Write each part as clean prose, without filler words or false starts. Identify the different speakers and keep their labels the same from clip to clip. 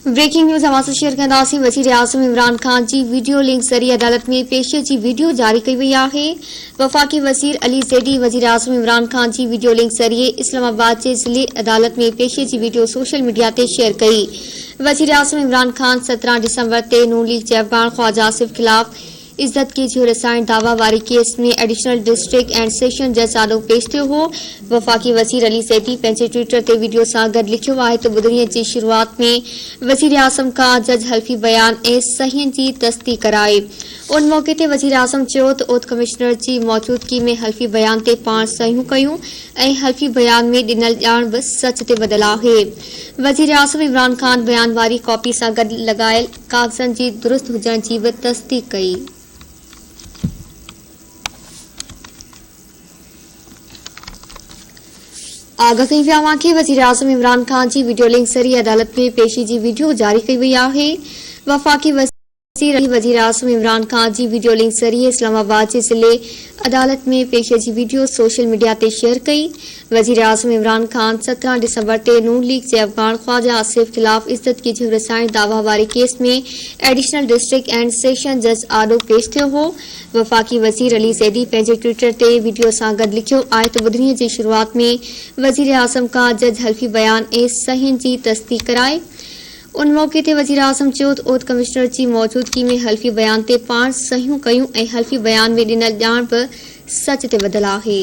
Speaker 1: Breaking news हमारे share कंदासीं। वज़ीर आज़म इमरान ख़ान जी वीडियो लिंक ज़रिए अदालत में पेशी जी वीडियो जारी कई वई आहे। वफ़ाक़ी वज़ीर अली ज़ैदी वज़ीर आज़म इमरान ख़ान जी वीडियो लिंक ज़रिए इस्लामाबाद जे ज़िले अदालत में पेशी जी वीडियो सोशल मीडिया ते शेयर कई। वज़ीर आज़म इमरान ख़ान 17 डिसंबर ते नून लीग जे अफ़गान ख्वाजा आसिफ ख़िलाफ़ इज्जत की जो रसायण दावा वारी केस में एडिशनल डिस्ट्रिक्ट एंड सेशन जज आॾो पेश थियो हो। वफ़ाक़ी वज़ीर अली ज़ैदी पंहिंजे ट्विटर ते वीडियो सां गॾु लिखियो आहे त ॿुधणीअ जी शुरूआत में वज़ीर आज़म खां जज हल्फ़ी बयान ऐं सहीहनि जी तस्दीक़ कराए। उन मौक़े ते वज़ीर आज़म चयो त ओथ कमिश्नर जी मौजूदगी में हल्फ़ी बयान ते पाण सहियूं कयूं ऐं हल्फ़ी बयान में ॾिनल ॼाण बि सच ते ॿधल आहे। वज़ीर आज़म इमरान ख़ान बयान वारी कॉपी सां गॾु लॻायल काग़ज़नि जी दुरुस्त हुजण जी बि तस्दीक़ कई। आगाह कई विया कि वज़ीर आज़म इमरान ख़ान जी वीडियो लिंक ज़रिए अदालत में पेशी जी वीडियो जारी कई वई आहे। वफ़ाक़ी वज़ीर आज़म इमरान ख़ान जी वीडियो लिंक ज़रिए इस्लामाबाद जे ज़िले अदालत में पेशी जी वीडियो सोशल मीडिया ते शेयर कई। वज़ीर आज़म इमरान ख़ान 17 डिसंबर ते नून लीग जे अफ़गान ख्वाजा आसिफ ख़िलाफ़ इज्जत की जो रसायण दावा वारे केस में एडिशनल डिस्ट्रिक्ट एंड सेशन जज आॾो पेश थियो हो। वफ़ाक़ी वज़ीर अली ज़ैदी पंहिंजे ट्विटर ते वीडियो सां गॾु लिखियो आहे त ॿुधणीअ जी शुरूआत में वज़ीर आज़म खां जज हल्फ़ी बयान ऐं सहीहनि जी तस्दीक़ कराए। उन मौक़े ते वज़ीर आज़म चयो त ओथ कमिश्नर जी मौजूदगी में हल्फ़ी बयान ते पाण सहियूं कयूं ऐं हल्फ़ी बयान में ॾिनल ॼाण बि सच ते ॿधल आहे।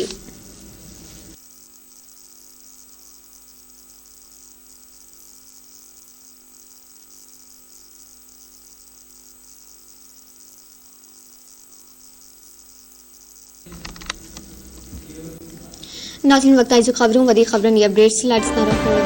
Speaker 1: नाज़रीन, वक़्त जो ख़बरों वधी ख़बरनि जी अपडेट्स लाइ ॾिसंदा रहो।